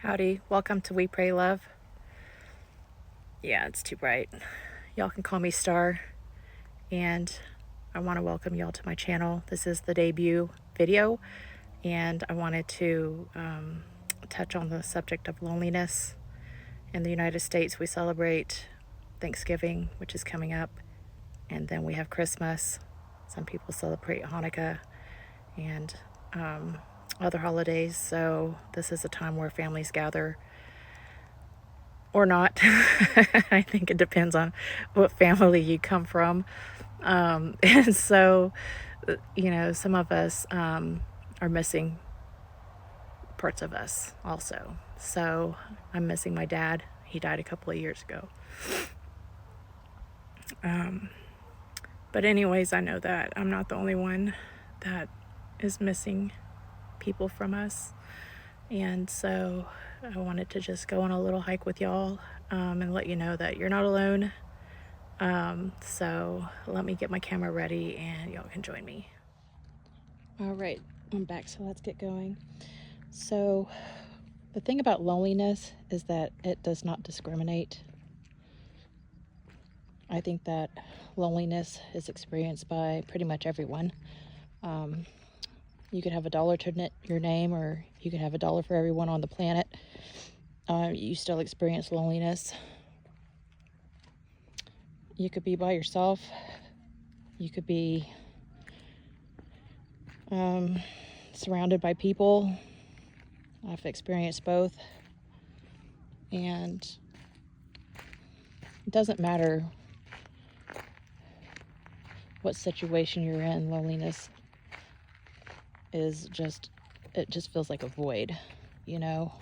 Howdy, welcome to We Pray Love. Yeah, it's too bright. Y'all can call me Star, and I want to welcome y'all to my channel. This is the debut video, and I wanted to touch on the subject of loneliness. In the United States, we celebrate Thanksgiving, which is coming up, and then we have Christmas. Some people celebrate Hanukkah and other holidays, so this is a time where families gather or not. I think it depends on what family you come from. And so, some of us are missing parts of us also. So I'm missing my dad. He died a couple of years ago. But anyways, I know that I'm not the only one that is missing people from us. And so I wanted to just go on a little hike with y'all and let you know that you're not alone. So let me get my camera ready and y'all can join me. All right, I'm back, so let's get going. So the thing about loneliness is that it does not discriminate. I think that loneliness is experienced by pretty much everyone. You could have $1 to your name, or you could have $1 for everyone on the planet. You still experience loneliness. You could be by yourself. You could be surrounded by people. I've experienced both. And it doesn't matter what situation you're in, loneliness is it just feels like a void, you know.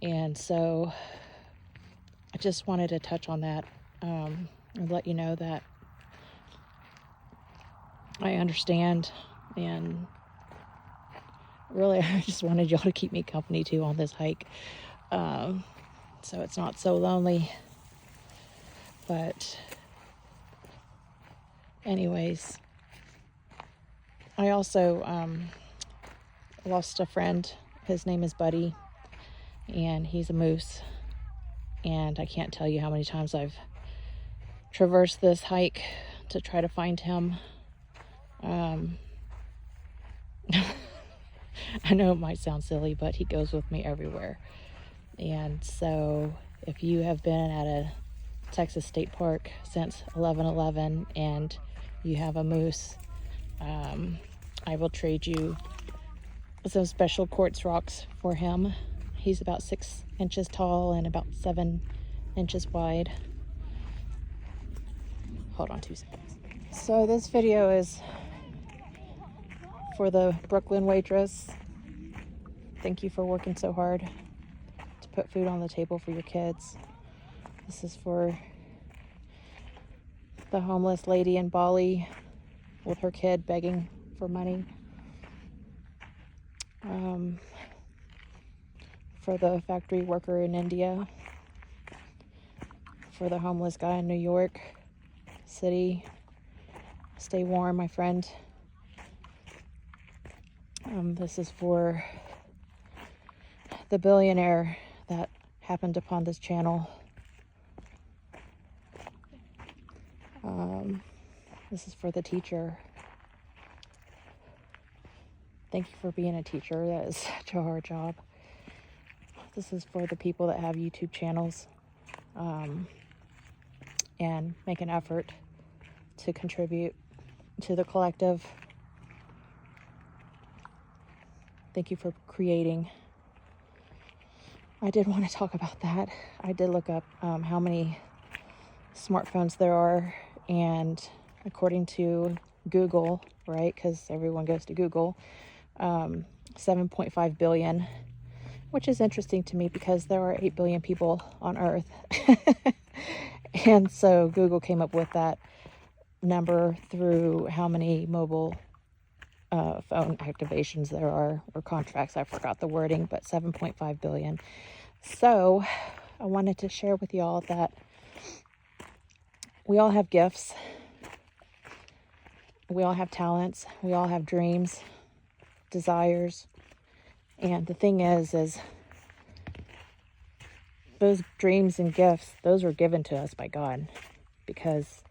And so I just wanted to touch on that and let you know that I understand, and really I just wanted y'all to keep me company too on this hike, so it's not so lonely. But anyways, I also lost a friend. His name is Buddy, and he's a moose, and I can't tell you how many times I've traversed this hike to try to find him. I know it might sound silly, but he goes with me everywhere. And so if you have been at a Texas state park since 11/11 and you have a moose, I will trade you some special quartz rocks for him. He's about 6 inches tall and about 7 inches wide. Hold on 2 seconds. So this video is for the Brooklyn waitress. Thank you for working so hard to put food on the table for your kids. This is for the homeless lady in Bali with her kid begging for money. For the factory worker in India. For the homeless guy in New York City. Stay warm, my friend. This is for the billionaire that happened upon this channel. This is for the teacher. Thank you for being a teacher. That is such a hard job. This is for the people that have YouTube channels and make an effort to contribute to the collective. Thank you for creating. I did want to talk about that. I did look up how many smartphones there are, and according to Google, right, because everyone goes to Google, 7.5 billion, which is interesting to me because there are 8 billion people on Earth. And so Google came up with that number through how many mobile phone activations there are, or contracts. I forgot the wording, but 7.5 billion. So I wanted to share with y'all that we all have gifts. We all have talents. We all have dreams, desires, And the thing is those dreams and gifts, those were given to us by God because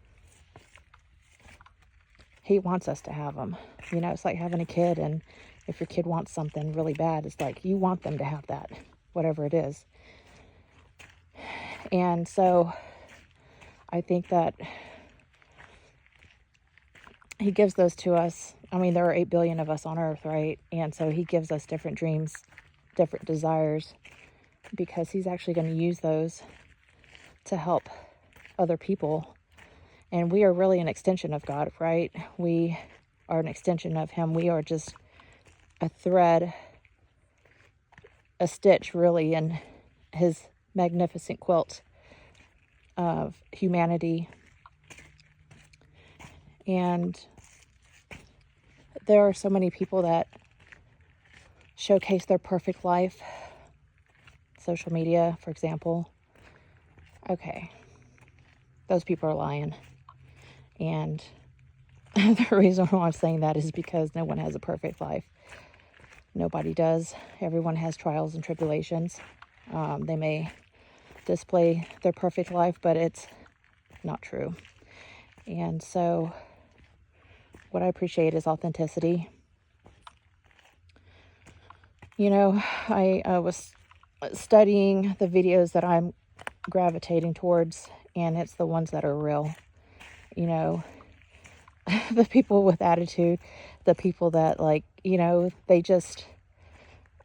He wants us to have them. You know, it's like having a kid, and if your kid wants something really bad, it's like you want them to have that, whatever it is. And so I think that He gives those to us. I mean, there are 8 billion of us on earth, right? And so He gives us different dreams, different desires, because He's actually going to use those to help other people. And we are really an extension of God, right? We are an extension of Him. We are just a thread, a stitch, really, in His magnificent quilt of humanity. And there are so many people that showcase their perfect life. Social media, for example. Okay, those people are lying. And the reason why I'm saying that is because no one has a perfect life. Nobody does. Everyone has trials and tribulations. They may display their perfect life, but it's not true. And so what I appreciate is authenticity. You know, I was studying the videos that I'm gravitating towards, and it's the ones that are real. You know, the people with attitude, the people that, like, you know, they just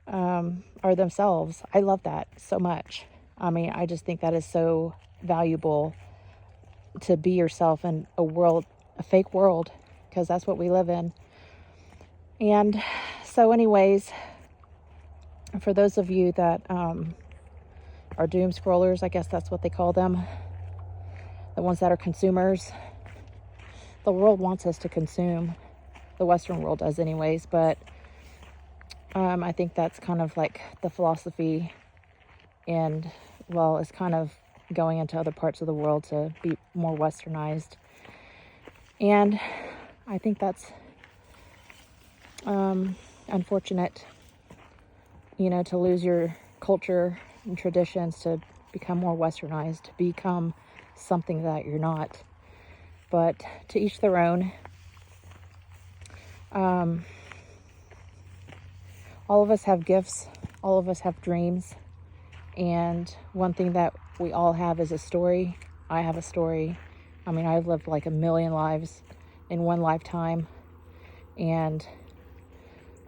are themselves. I love that so much. I mean, I just think that is so valuable, to be yourself in a fake world, because that's what we live in. And so anyways, for those of you that are doom scrollers, I guess that's what they call them, the ones that are consumers, the world wants us to consume. The Western world does anyways, but I think that's kind of like the philosophy, and well, it's kind of going into other parts of the world to be more westernized. And I think that's unfortunate, you know, to lose your culture and traditions to become more westernized, to become something that you're not. But to each their own. All of us have gifts. All of us have dreams. And one thing that we all have is a story. I have a story. I mean, I've lived like 1 million lives in one lifetime. And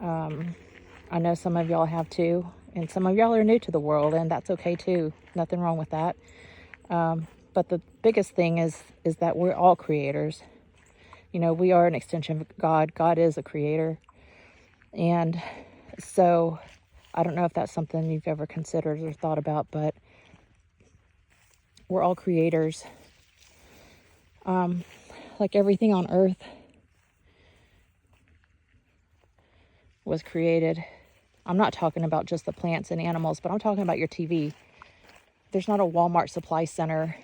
I know some of y'all have too. And some of y'all are new to the world, and that's okay too. Nothing wrong with that. But the biggest thing is that we're all creators. You know, we are an extension of God. God is a creator. And so I don't know if that's something you've ever considered or thought about, but we're all creators. Like everything on earth was created. I'm not talking about just the plants and animals, but I'm talking about your TV. There's not a Walmart supply center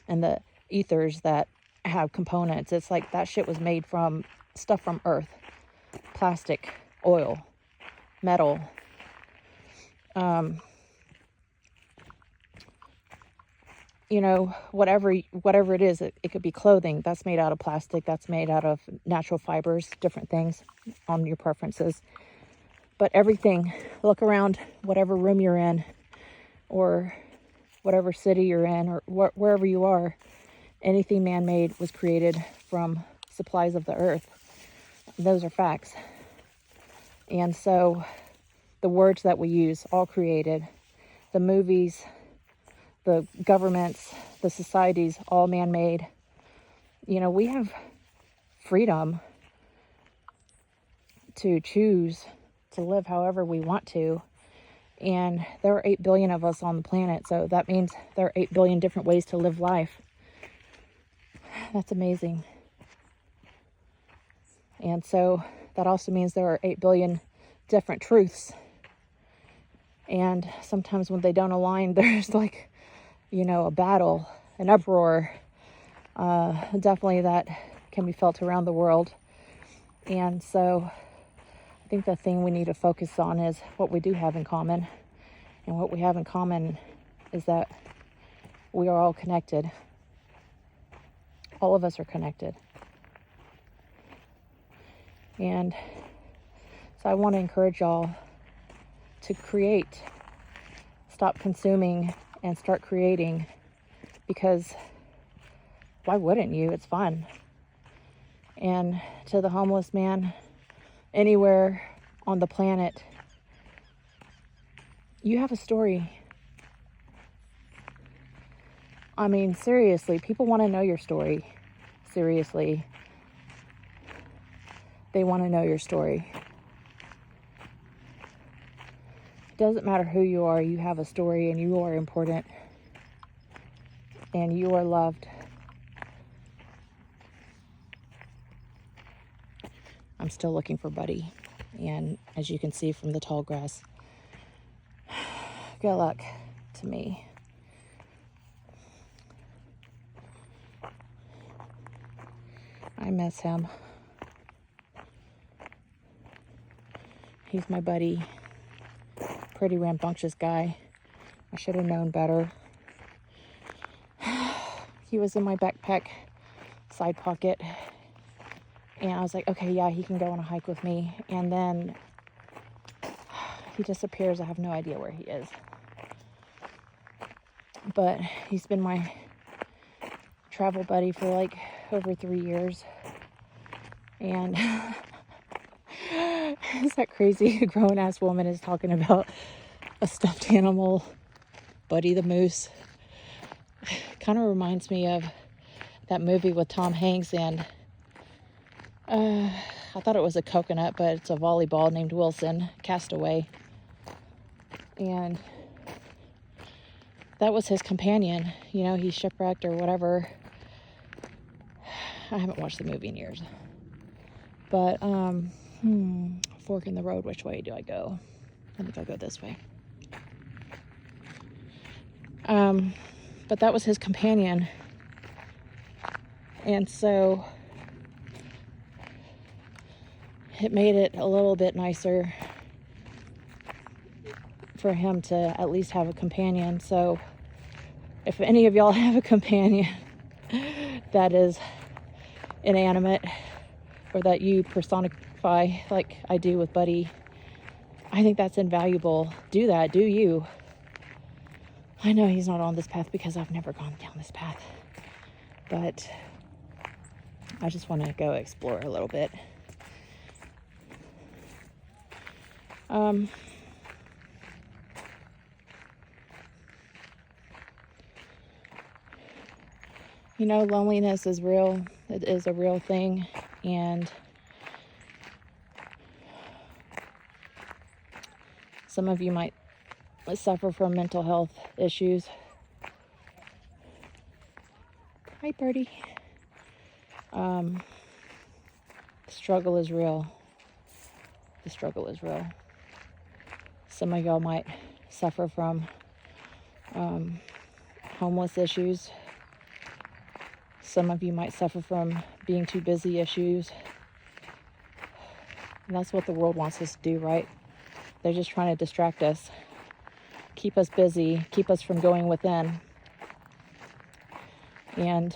and the ethers that have components. It's like that shit was made from stuff from earth. Plastic, oil, metal. You know, whatever it is, it could be clothing that's made out of plastic, that's made out of natural fibers, different things on your preferences. But everything, look around whatever room you're in, or whatever city you're in, or wherever you are, anything man-made was created from supplies of the earth. Those are facts. And so the words that we use, all created. The movies, the governments, the societies, all man-made. You know, we have freedom to choose to live however we want to. And there are 8 billion of us on the planet, so that means there are 8 billion different ways to live life. That's amazing. And so that also means there are 8 billion different truths. And sometimes when they don't align, there's like, you know, a battle, an uproar. Definitely that can be felt around the world. And so I think the thing we need to focus on is what we do have in common. And what we have in common is that we are all connected. All of us are connected. And so I want to encourage y'all to create. Stop consuming and start creating, because why wouldn't you? It's fun. And to the homeless man anywhere on the planet, you have a story. I mean, seriously, people want to know your story. Seriously. They want to know your story. It doesn't matter who you are, you have a story and you are important. And you are loved. I'm still looking for Buddy. And as you can see from the tall grass, good luck to me. I miss him. He's my buddy. Pretty rambunctious guy. I should have known better. He was in my backpack side pocket. And I was like, okay, yeah, he can go on a hike with me. And then he disappears. I have no idea where he is. But he's been my travel buddy for like over 3 years. And is that crazy? A grown-ass woman is talking about a stuffed animal, Buddy the Moose. Kind of reminds me of that movie with Tom Hanks and I thought it was a coconut, but it's a volleyball named Wilson, Castaway. And that was his companion. You know, he's shipwrecked or whatever. I haven't watched the movie in years. But, fork in the road, which way do I go? I think I'll go this way. But that was his companion. And so it made it a little bit nicer for him to at least have a companion. So if any of y'all have a companion that is inanimate or that you personify like I do with Buddy, I think that's invaluable. Do that. Do you. I know he's not on this path because I've never gone down this path. But I just want to go explore a little bit. You know, loneliness is real. It is a real thing. And some of you might suffer from mental health issues. Hi, birdie. The struggle is real. The struggle is real. Some of y'all might suffer from homeless issues. Some of you might suffer from being too busy issues. And that's what the world wants us to do, right? They're just trying to distract us, keep us busy, keep us from going within. And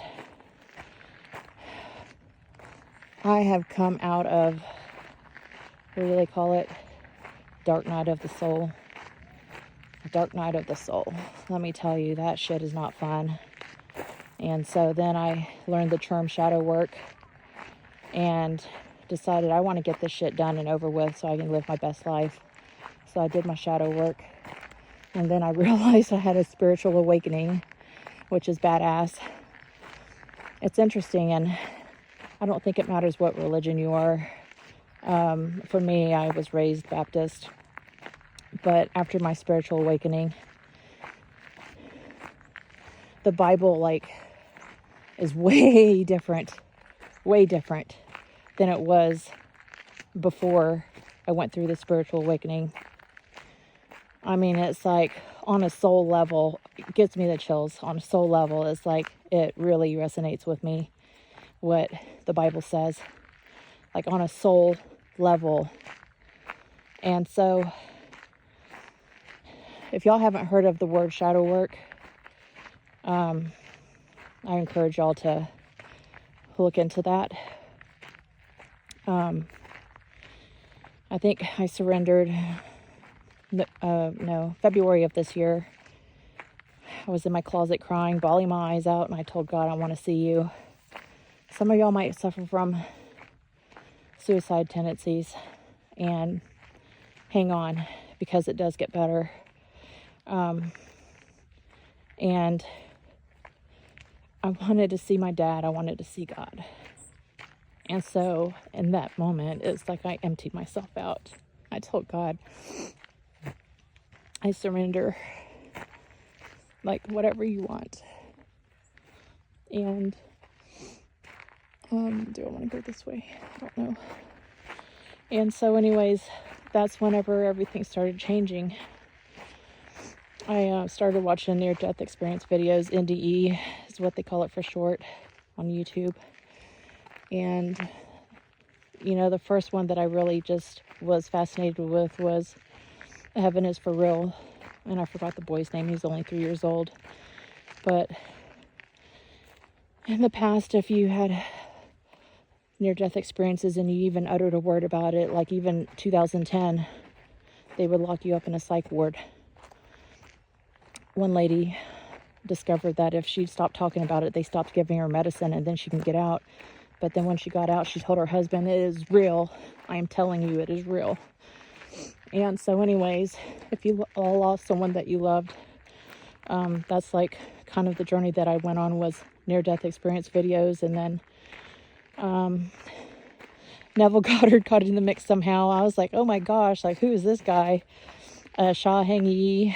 I have come out of, what do they call it? Dark night of the soul. Dark night of the soul. Let me tell you, that shit is not fun. And so then I learned the term shadow work and decided I want to get this shit done and over with so I can live my best life. So I did my shadow work. And then I realized I had a spiritual awakening, which is badass. It's interesting, and I don't think it matters what religion you are. For me, I was raised Baptist. But after my spiritual awakening, the Bible, is way different than it was before I went through the spiritual awakening. I mean, it's like on a soul level, it gives me the chills. On a soul level, it's like it really resonates with me what the Bible says. Like on a soul level, And so if y'all haven't heard of the word shadow work, I encourage y'all to look into that. I think I surrendered, February of this year. I was in my closet crying, bawling my eyes out, and I told God, I want to see you. Some of y'all might suffer from suicide tendencies, and hang on, because it does get better. And I wanted to see my dad. I wanted to see God. And so in that moment, it's like I emptied myself out. I told God, I surrender, like, whatever you want. And do I want to go this way? I don't know. And so anyways, that's whenever everything started changing. I started watching near-death experience videos. NDE is what they call it for short on YouTube. And, you know, the first one that I really just was fascinated with was Heaven is for Real. And I forgot the boy's name. He's only 3 years old. But in the past, if you had near-death experiences and you even uttered a word about it, like even 2010, they would lock you up in a psych ward. One lady discovered that if she stopped talking about it, they stopped giving her medicine, and then she can get out. But then when she got out, she told her husband, it is real. I am telling you, it is real. And so anyways, if you all lost someone that you loved, that's like kind of the journey that I went on, was near-death experience videos. And then Neville Goddard got in the mix somehow. I was like, oh my gosh, like, who is this guy? Sha Heng Yi.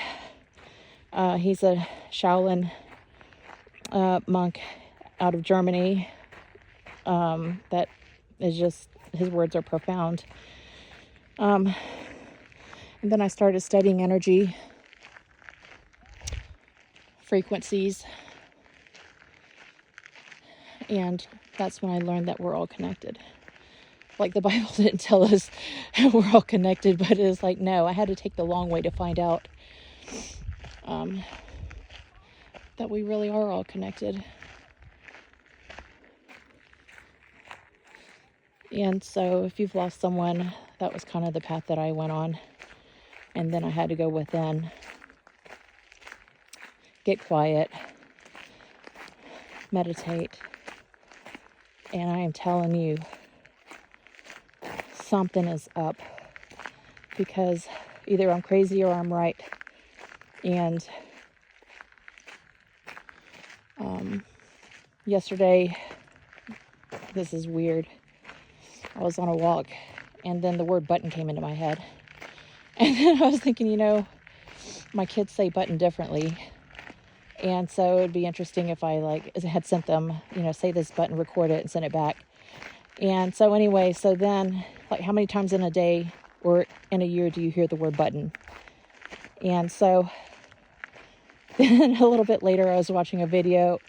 He's a Shaolin monk out of Germany. That is just, his words are profound. And then I started studying energy, frequencies, and that's when I learned that we're all connected. Like, the Bible didn't tell us we're all connected, but it's like, no, I had to take the long way to find out that we really are all connected. And so if you've lost someone, that was kind of the path that I went on. And then I had to go within, get quiet, meditate. And I am telling you, something is up, because either I'm crazy or I'm right. And yesterday, this is weird, I was on a walk, and then the word button came into my head. And then I was thinking, you know, my kids say button differently. And so it'd be interesting if I had sent them, you know, say this button, record it, and send it back. And so anyway, so then, like, how many times in a day or in a year do you hear the word button? And so then a little bit later, I was watching a video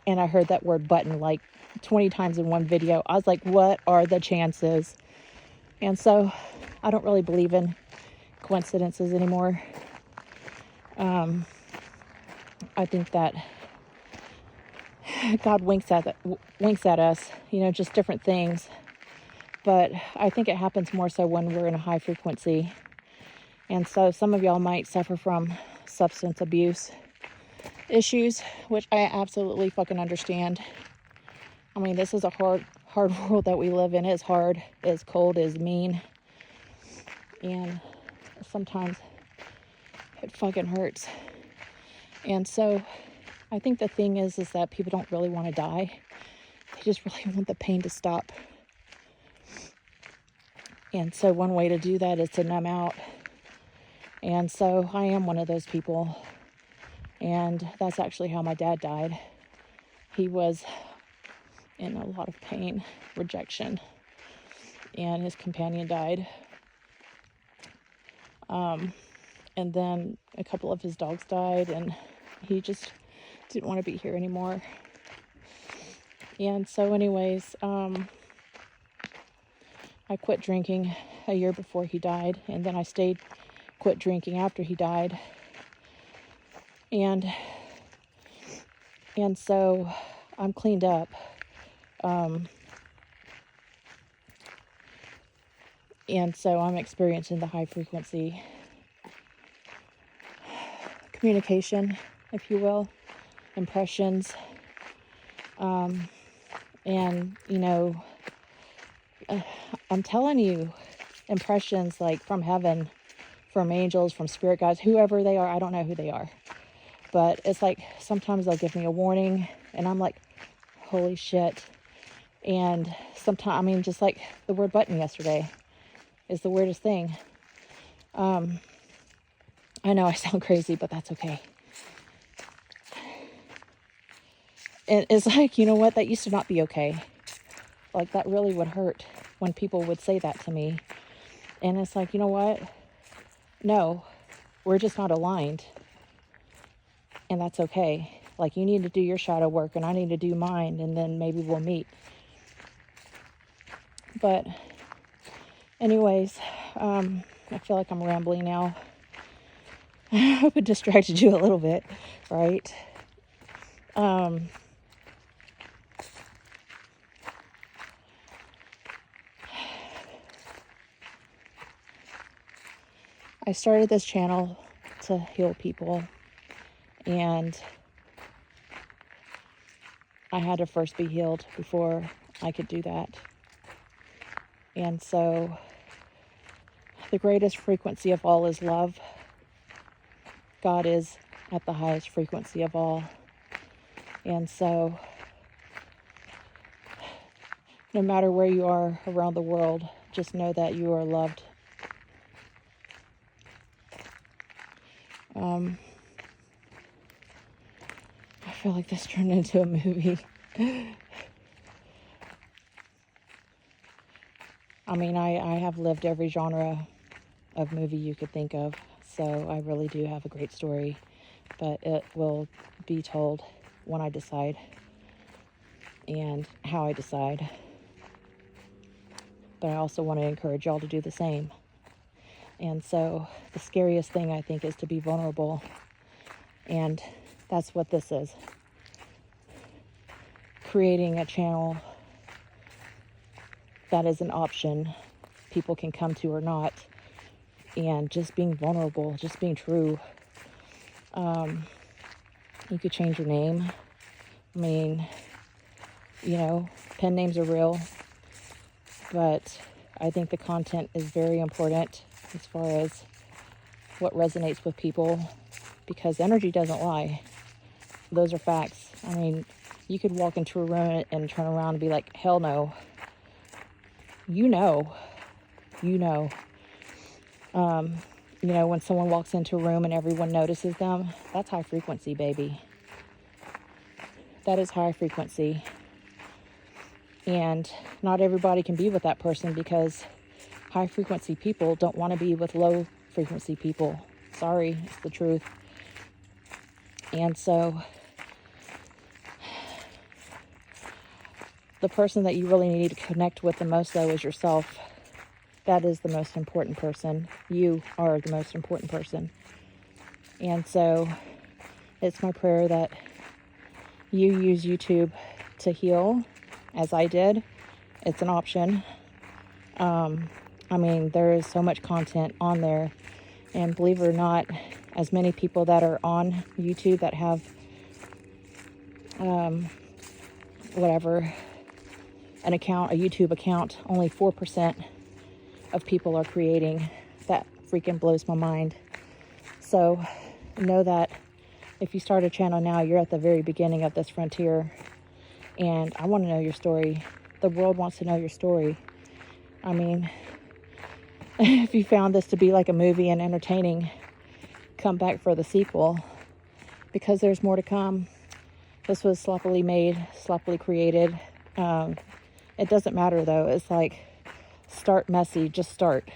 and I heard that word button like 20 times in one video. I was like, what are the chances? And so I don't really believe in coincidences anymore. I think that God winks at us, you know, just different things. But I think it happens more so when we're in a high frequency. And so some of y'all might suffer from substance abuse issues, which I absolutely fucking understand. I mean, this is a hard world that we live in. It's hard, it's cold, it's mean. And sometimes it fucking hurts. And so I think the thing is that people don't really want to die. They just really want the pain to stop. And so one way to do that is to numb out. And so I am one of those people. And that's actually how my dad died. He was in a lot of pain, rejection, and his companion died. And then a couple of his dogs died, and he just didn't want to be here anymore. And so anyways, I quit drinking a year before he died, and then I quit drinking after he died. And so I'm cleaned up. And so I'm experiencing the high frequency communication, if you will, impressions. And, you know, I'm telling you, impressions like from heaven, from angels, from spirit guides, whoever they are. I don't know who they are. But it's like sometimes they'll give me a warning and I'm like, holy shit. And sometimes, I mean, just like the word button yesterday is the weirdest thing. I know I sound crazy, but that's okay. And it's like, you know what? That used to not be okay. Like, that really would hurt when people would say that to me. And it's like, you know what? No, we're just not aligned. And that's okay. Like, you need to do your shadow work and I need to do mine, and then maybe we'll meet. But anyways, I feel like I'm rambling now. I hope it distracted you a little bit, right? I started this channel to heal people, and I had to first be healed before I could do that. And so the greatest frequency of all is love. God is at the highest frequency of all. And so no matter where you are around the world, just know that you are loved. I feel like this turned into a movie. I mean, I have lived every genre of movie you could think of, so I really do have a great story, but it will be told when I decide and how I decide. But I also want to encourage y'all to do the same. And so the scariest thing, I think, is to be vulnerable, and that's what this is. Creating a channel that is an option people can come to or not, and just being vulnerable, just being true. You could change your name. I mean, you know, pen names are real, but I think the content is very important as far as what resonates with people, because energy doesn't lie. Those are facts. I mean, you could walk into a room and turn around and be like, hell no. You know. You know, when someone walks into a room and everyone notices them, that's high frequency, baby. That is high frequency. And not everybody can be with that person, because high frequency people don't want to be with low frequency people. Sorry, it's the truth. And so the person that you really need to connect with the most, though, is yourself. That is the most important person. You are the most important person. And so it's my prayer that you use YouTube to heal, as I did. It's an option. I mean, there is so much content on there. And believe it or not, as many people that are on YouTube that have, an account, a YouTube account, only 4% of people are creating. That freaking blows my mind. So know that if you start a channel now, you're at the very beginning of this frontier. And I want to know your story. The world wants to know your story. I mean, if you found this to be like a movie and entertaining, come back for the sequel, because there's more to come. This was sloppily made, sloppily created. It doesn't matter, though. It's like, start messy, just start.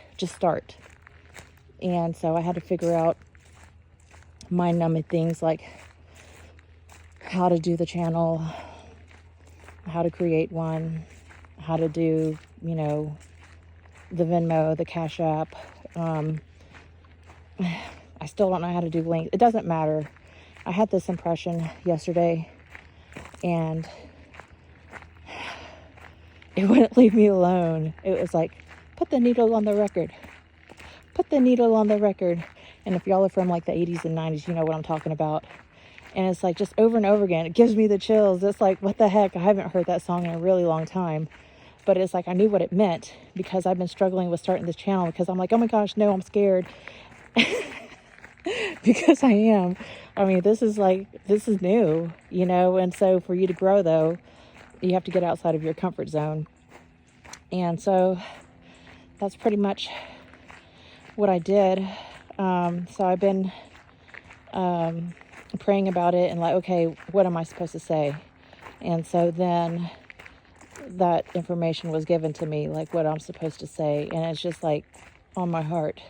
And so I had to figure out mind-numbing things like how to do the channel, how to create one, how to do, the Venmo, the Cash App. I still don't know how to do links. It doesn't matter. I had this impression yesterday, and it wouldn't leave me alone. It was like, put the needle on the record. Put the needle on the record. And if y'all are from like the 80s and 90s, you know what I'm talking about. And it's like just over and over again. It gives me the chills. It's like, what the heck? I haven't heard that song in a really long time. But it's like I knew what it meant because I've been struggling with starting this channel because I'm like, oh my gosh, no, I'm scared. Because I am. I mean, this is new, you know, and so for you to grow, though, you have to get outside of your comfort zone. And so that's pretty much what I did. So I've been praying about it and like, okay, what am I supposed to say? And so then that information was given to me, like what I'm supposed to say. And it's just like on my heart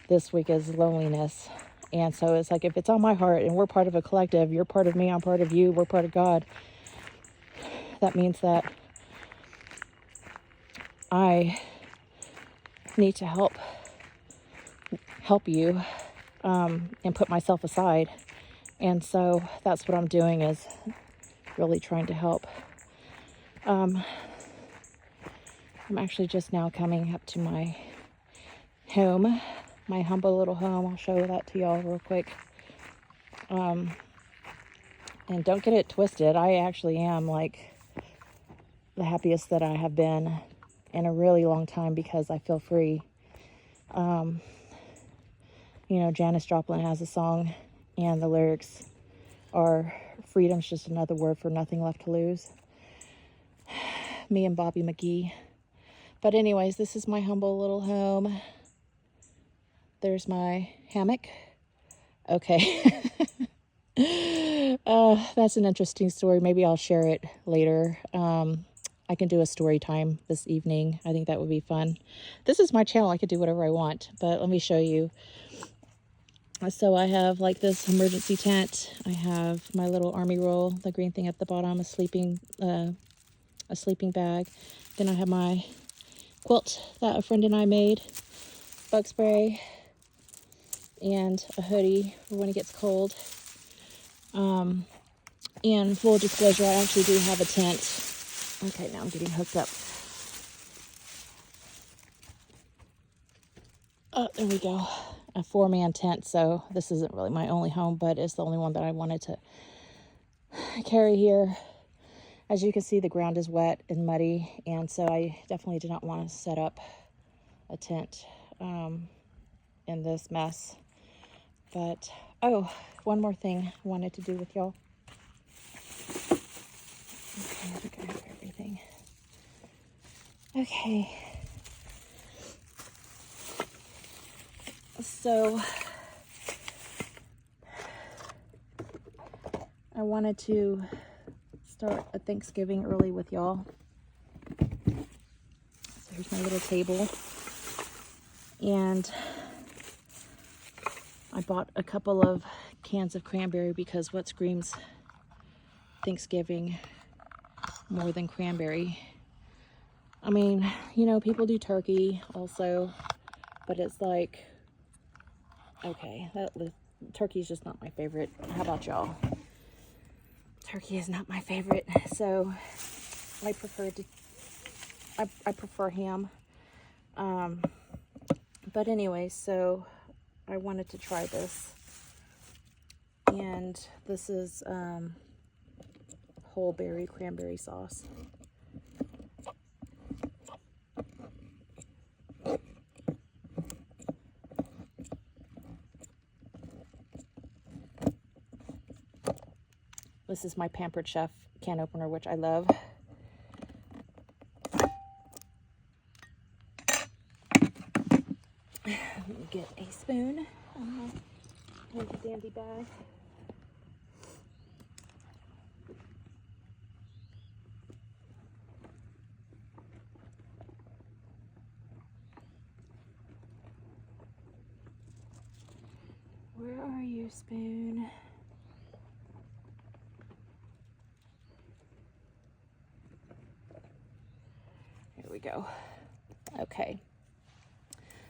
this week is loneliness. And so it's like, if it's on my heart and we're part of a collective, you're part of me, I'm part of you, we're part of God. That means that I need to help you and put myself aside. And so that's what I'm doing, is really trying to help. I'm actually just now coming up to my home, my humble little home. I'll show that to y'all real quick. And don't get it twisted. I actually am like the happiest that I have been in a really long time because I feel free. You know, Janis Joplin has a song and the lyrics are, freedom's just another word for nothing left to lose. Me and Bobby McGee. But anyways, this is my humble little home. There's my hammock. Okay. That's an interesting story. Maybe I'll share it later. I can do a story time this evening. I think that would be fun. This is my channel. I could do whatever I want, but let me show you. So I have like this emergency tent. I have my little army roll, the green thing at the bottom, a sleeping bag. Then I have my quilt that a friend and I made, bug spray, and a hoodie for when it gets cold. And full disclosure, I actually do have a tent. Okay, now I'm getting hooked up. Oh, there we go. A 4-man tent, so this isn't really my only home, but it's the only one that I wanted to carry here. As you can see, the ground is wet and muddy, and so I definitely did not want to set up a tent in this mess. But, oh, one more thing I wanted to do with y'all. Okay, I think I have everything. Okay. So, I wanted to start a Thanksgiving early with y'all. So here's my little table. And I bought a couple of cans of cranberry because what screams Thanksgiving more than cranberry? I mean, you know, people do turkey also, but it's like, okay, turkey is just not my favorite. How about y'all? Turkey is not my favorite, so I prefer ham. But anyway, so I wanted to try this, and this is whole berry cranberry sauce. This is my Pampered Chef can opener, which I love. Let me get a spoon. Handy dandy bag. Where are you, spoon? Here we go. Okay.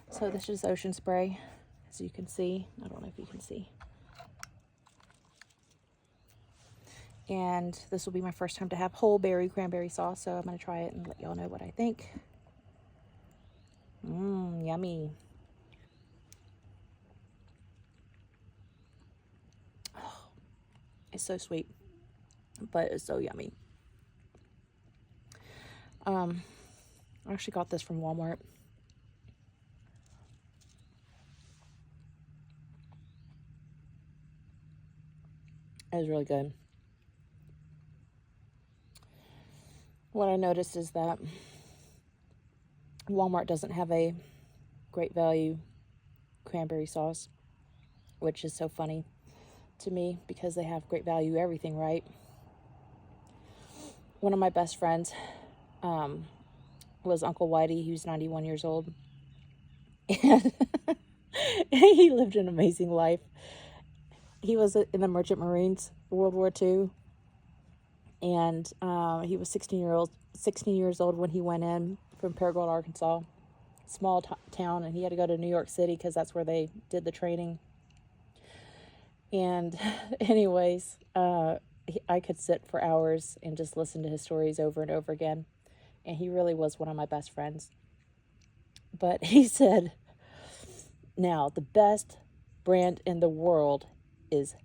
So this is Ocean Spray, as you can see. I don't know if you can see. And this will be my first time to have whole berry cranberry sauce, so I'm going to try it and let y'all know what I think. Yummy. Oh, it's so sweet, but it's so yummy. I actually got this from Walmart. It was really good. What I noticed is that Walmart doesn't have a great value cranberry sauce, which is so funny to me because they have great value everything, right? One of my best friends was Uncle Whitey. He was 91 years old, and he lived an amazing life. He was in the Merchant Marines, World War II, and he was 16 years old when he went in from Paragould, Arkansas, small town, and he had to go to New York City because that's where they did the training. And anyways, I could sit for hours and just listen to his stories over and over again, and he really was one of my best friends. But he said, now the best brand in the world is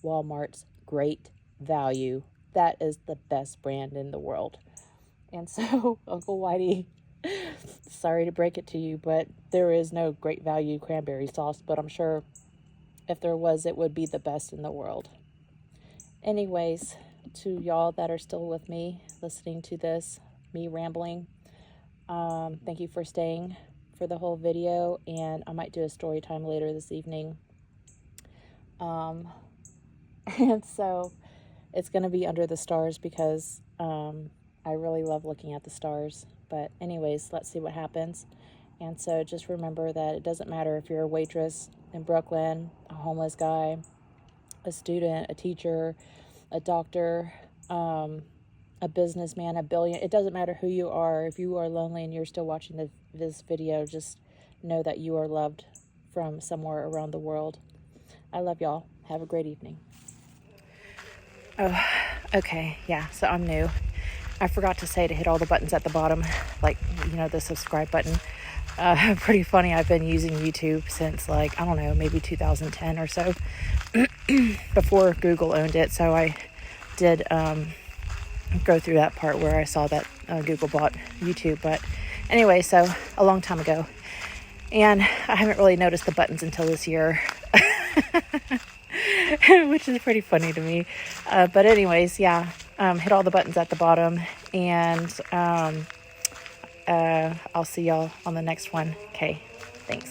Walmart's Great Value. That is the best brand in the world. And so, Uncle Whitey, sorry to break it to you, but there is no Great Value cranberry sauce, but I'm sure if there was, it would be the best in the world. Anyways, to y'all that are still with me, listening to this, me rambling, thank you for staying for the whole video, and I might do a story time later this evening. And so it's going to be under the stars because I really love looking at the stars. But anyways, let's see what happens. And so just remember that it doesn't matter if you're a waitress in Brooklyn, a homeless guy, a student, a teacher, a doctor, a businessman, a billionaire. It doesn't matter who you are. If you are lonely and you're still watching this video, just know that you are loved from somewhere around the world. I love y'all. Have a great evening. Oh, okay. Yeah, so I'm new. I forgot to say to hit all the buttons at the bottom, like, you know, the subscribe button. Pretty funny. I've been using YouTube since, like, I don't know, maybe 2010 or so, before Google owned it. So I did go through that part where I saw that Google bought YouTube. But anyway, so a long time ago. And I haven't really noticed the buttons until this year, which is pretty funny to me. But anyways, yeah, hit all the buttons at the bottom, and I'll see y'all on the next one. Okay, thanks.